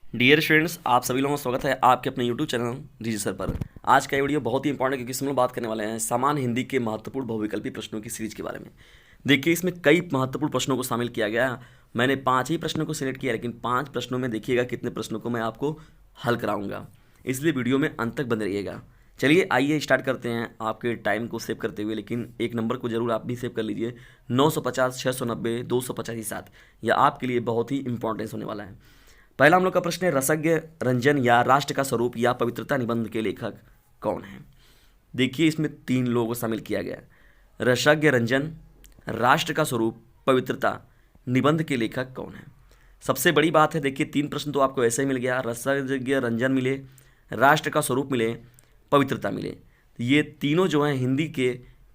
Dear students, आप सभी लोगों का स्वागत है आपके अपने यूट्यूब चैनल डीजी सर पर। आज का ये वीडियो बहुत ही इंपॉर्टेंट है क्योंकि इसमें हम लोग बात करने वाले हैं सामान्य हिंदी के महत्वपूर्ण बहुविकल्पी प्रश्नों की सीरीज के बारे में। देखिए, इसमें कई महत्वपूर्ण प्रश्नों को शामिल किया गया है। मैंने 5 ही प्रश्नों को सिलेक्ट किया, लेकिन 5 प्रश्नों में देखिएगा कितने प्रश्नों को मैं आपको हल कराऊंगा, इसलिए वीडियो में अंत तक बने रहिएगा। चलिए आइए स्टार्ट करते हैं आपके टाइम को सेव करते हुए, लेकिन एक नंबर को जरूर आप भी सेव कर लीजिए, 950 690 285 7। यह आपके लिए बहुत ही इंपॉर्टेंस होने वाला है। पहला हम लोग का प्रश्न है, रसज्ञ रंजन या राष्ट्र का स्वरूप या पवित्रता निबंध के लेखक कौन है। देखिए, इसमें 3 लोगों को शामिल किया गया है। रसज्ञ रंजन, राष्ट्र का स्वरूप, पवित्रता निबंध के लेखक कौन है। सबसे बड़ी बात है, देखिए 3 प्रश्न तो आपको ऐसे ही मिल गया, रसज्ञ रंजन मिले, राष्ट्र का स्वरूप मिले, पवित्रता मिले। ये तीनों जो हैं हिंदी के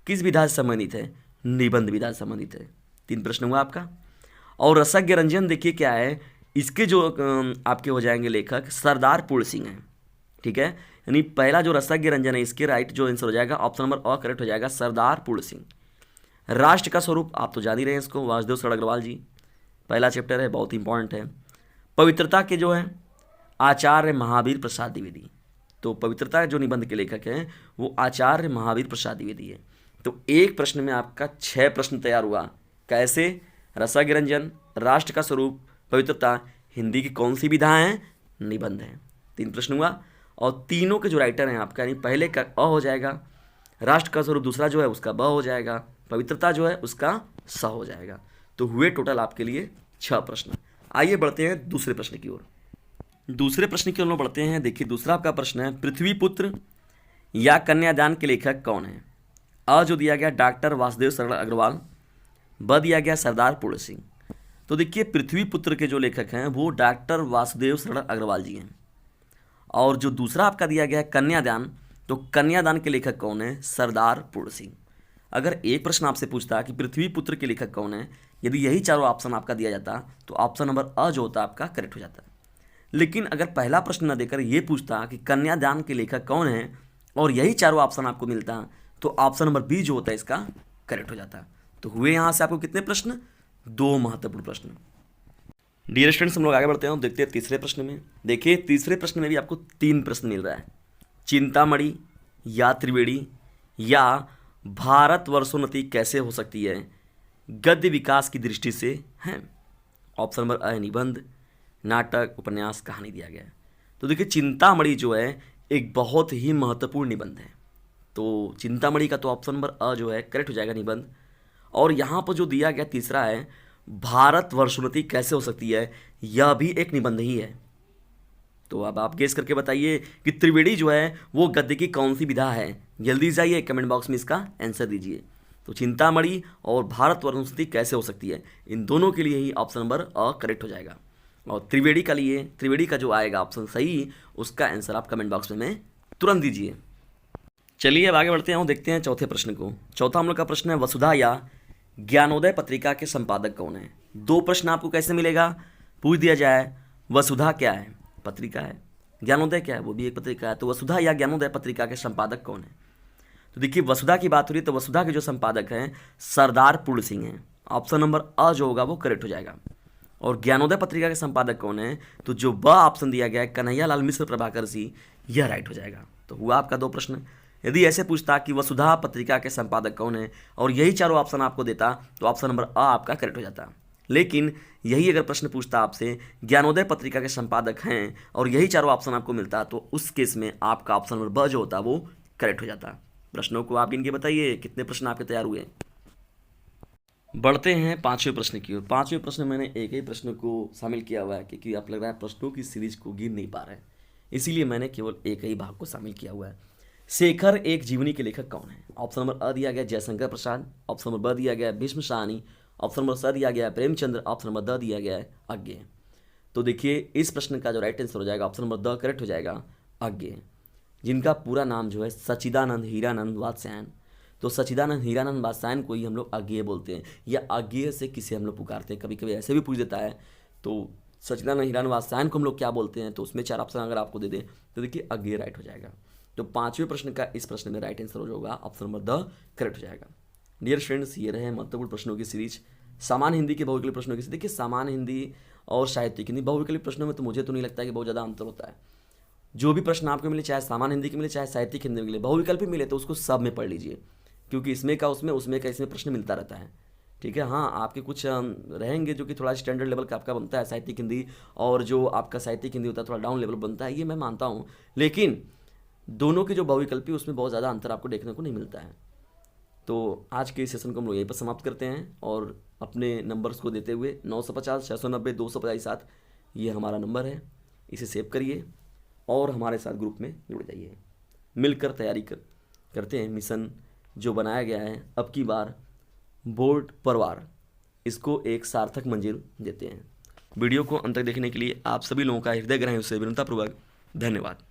किस विधा से संबंधित है, निबंध विधा से संबंधित है। 3 प्रश्न हुआ आपका। और रसज्ञ रंजन देखिए क्या है, इसके जो आपके हो जाएंगे लेखक सरदार पूर्ण सिंह हैं। ठीक है, यानी पहला जो रसज्ञ रंजन है, इसके राइट जो आंसर हो जाएगा ऑप्शन नंबर अ करेक्ट हो जाएगा, सरदार पूर्ण सिंह। राष्ट्र का स्वरूप आप तो जान ही रहे हैं इसको, वासुदेव सर अग्रवाल जी। पहला चैप्टर है, बहुत इंपॉर्टेंट है। पवित्रता के जो है आचार्य महावीर प्रसाद द्विवेदी। तो पवित्रता जो निबंध के लेखक हैं वो आचार्य महावीर प्रसाद द्विवेदी है। तो एक प्रश्न में आपका 6 प्रश्न तैयार हुआ। कैसे? रसज्ञ रंजन, राष्ट्र का स्वरूप, पवित्रता हिंदी की कौन सी विधा है, निबंध है। 3 प्रश्न हुआ और तीनों के जो राइटर हैं आपका, यानी पहले का अ हो जाएगा, राष्ट्र का स्वरूप दूसरा जो है उसका ब हो जाएगा, पवित्रता जो है उसका स हो जाएगा। तो हुए टोटल आपके लिए 6 प्रश्न। आइए बढ़ते हैं दूसरे प्रश्न की ओर। दूसरे प्रश्न की ओर हम लोग बढ़ते हैं। देखिए, दूसरा आपका प्रश्न है, पृथ्वीपुत्र या कन्यादान के लेखक कौन है। अ जो दिया गया डॉक्टर वासुदेव सरल अग्रवाल, ब दिया गया सरदार पूर्ण सिंह। तो देखिए, पृथ्वीपुत्र के जो लेखक हैं वो डॉक्टर वासुदेव सरल अग्रवाल जी हैं। और जो दूसरा आपका दिया गया है कन्यादान, तो कन्यादान के लेखक कौन है, सरदार पूर्ण सिंह। अगर एक प्रश्न आपसे पूछता कि पृथ्वीपुत्र के लेखक कौन है, यदि यही चारों ऑप्शन आपका दिया जाता तो ऑप्शन नंबर अ जो होता आपका करेक्ट हो जाता। लेकिन अगर पहला प्रश्न न देकर ये पूछता कि कन्यादान के लेखक कौन है और यही चारों ऑप्शन आपको मिलता, तो ऑप्शन नंबर बी जो होता है इसका करेक्ट हो जाता। तो हुए यहाँ से आपको कितने प्रश्न, 2 महत्वपूर्ण प्रश्न। डियर स्टूडेंट्स, हम लोग आगे बढ़ते हैं और देखते हैं तीसरे प्रश्न में। देखिए, तीसरे प्रश्न में भी आपको 3 प्रश्न मिल रहा है। चिंतामणि या त्रिवेणी या भारत वर्षोन्नति कैसे हो सकती है, गद्य विकास की दृष्टि से है। ऑप्शन नंबर अ निबंध, नाटक, उपन्यास, कहानी दिया गया है। तो देखिए, चिंतामणि जो है एक बहुत ही महत्वपूर्ण निबंध है। तो चिंतामणि का तो ऑप्शन नंबर अ जो है करेक्ट हो जाएगा, निबंध। और यहाँ पर जो दिया गया तीसरा है, भारत वर्षोन्नति कैसे हो सकती है, यह भी एक निबंध ही है। तो अब आप गेस करके बताइए कि त्रिवेणी जो है वो गद्य की कौन सी विधा है। जल्दी जाइए कमेंट बॉक्स में इसका आंसर दीजिए। तो चिंतामणि और भारत वर्षोन्नति कैसे हो सकती है, इन दोनों के लिए ही ऑप्शन नंबर अ करेक्ट हो जाएगा। और त्रिवेणी का जो आएगा ऑप्शन सही, उसका आंसर आप कमेंट बॉक्स में तुरंत दीजिए। चलिए अब आगे बढ़ते हैं और देखते हैं चौथे प्रश्न को। चौथा हम लोग का प्रश्न है, वसुधा या ज्ञानोदय पत्रिका के संपादक कौन है। 2 प्रश्न आपको कैसे मिलेगा, पूछ दिया जाए वसुधा क्या है, पत्रिका है, ज्ञानोदय क्या है, वो भी एक पत्रिका है। तो वसुधा या ज्ञानोदय पत्रिका के संपादक कौन है। तो देखिए, वसुधा की बात हो रही है तो वसुधा के जो संपादक हैं सरदार पूर्ण सिंह हैं। ऑप्शन नंबर अ जो होगा वो करेक्ट हो जाएगा। और ज्ञानोदय पत्रिका के संपादक कौन है, तो जो ब ऑप्शन दिया गया है कन्हैया लाल मिश्र प्रभाकर सिंह, यह राइट हो जाएगा। तो हुआ आपका 2 प्रश्न। यदि ऐसे पूछता कि वसुधा पत्रिका के संपादक कौन है और यही चारों ऑप्शन आपको देता, तो ऑप्शन नंबर अ आपका करेक्ट हो जाता। लेकिन यही अगर प्रश्न पूछता आपसे ज्ञानोदय पत्रिका के संपादक हैं और यही चारों ऑप्शन आपको मिलता, तो उस केस में आपका ऑप्शन नंबर ब जो होता वो करेक्ट हो जाता। प्रश्नों को आप इनके बताइए कितने प्रश्न आपके तैयार हुए। बढ़ते हैं 5वें प्रश्न की ओर। 5वें प्रश्न में मैंने एक ही प्रश्न को शामिल किया हुआ है क्योंकि आप लग रहा है प्रश्नों की सीरीज को गिन नहीं पा रहे हैं, इसीलिए मैंने केवल एक ही भाग को शामिल किया हुआ है। शेखर एक जीवनी के लेखक कौन है। ऑप्शन नंबर अ दिया गया जयशंकर प्रसाद, ऑप्शन नंबर ब दिया गया भीष्म साहनी, ऑप्शन नंबर स दिया गया प्रेमचंद्र, ऑप्शन नंबर द दिया गया है अज्ञे। तो देखिए, इस प्रश्न का जो राइट आंसर हो जाएगा ऑप्शन नंबर द करेक्ट हो जाएगा, अज्ञे, जिनका पूरा नाम जो है सच्चिदानंद हीरानंद वात्स्यायन। तो सच्चिदानंद हीरानंद वात्स्यायन को ही हम लोग अज्ञेय बोलते हैं या अज्ञेय से किसे हम लोग पुकारते हैं। कभी कभी ऐसे भी पूछ देता है, तो सच्चिदानंद हीरानंद वात्स्यायन को हम लोग क्या बोलते हैं, तो उसमें 4 ऑप्शन अगर आपको दे दें तो देखिए अज्ञेय राइट हो जाएगा। तो 5वें प्रश्न का इस प्रश्न में राइट आंसर हो होगा ऑप्शन नंबर द करेक्ट हो जाएगा। डियर फ्रेंड्स, ये रहे महत्वपूर्ण प्रश्नों की सीरीज, सामान्य हिंदी के बहुविकल्पी प्रश्नों की सीरीज। देखिए, सामान्य हिंदी और साहित्यिक हिंदी। बहुविकल्पी प्रश्नों में तो मुझे तो नहीं लगता है कि बहुत ज़्यादा अंतर होता है। जो भी प्रश्न आपको मिले, चाहे सामान्य हिंदी के मिले, चाहे साहित्यिक हिंदी में मिले, बहुविकल्पी मिले तो उसको सब में पढ़ लीजिए, क्योंकि इसमें का उसमें, उसमें का इसमें प्रश्न मिलता रहता है। ठीक है, हाँ आपके कुछ रहेंगे जो कि थोड़ा स्टैंडर्ड लेवल का आपका बनता है साहित्यिक हिंदी, और जो आपका साहित्यिक हिंदी होता है थोड़ा डाउन लेवल बनता है, ये मैं मानता हूँ। लेकिन दोनों की जो बहुविकल्पी उसमें बहुत ज़्यादा अंतर आपको देखने को नहीं मिलता है। तो आज के इस सेशन को हम लोग यहीं पर समाप्त करते हैं, और अपने नंबर्स को देते हुए 950 690 257 ये हमारा नंबर है, इसे सेव करिए और हमारे साथ ग्रुप में जुड़ जाइए। मिलकर तैयारी करते हैं मिशन जो बनाया गया है अब की बार बोर्ड परवार, इसको एक सार्थक मंजिल देते हैं। वीडियो को अंत तक देखने के लिए आप सभी लोगों का हृदय ग्रहण से विनम्रतापूर्वक धन्यवाद।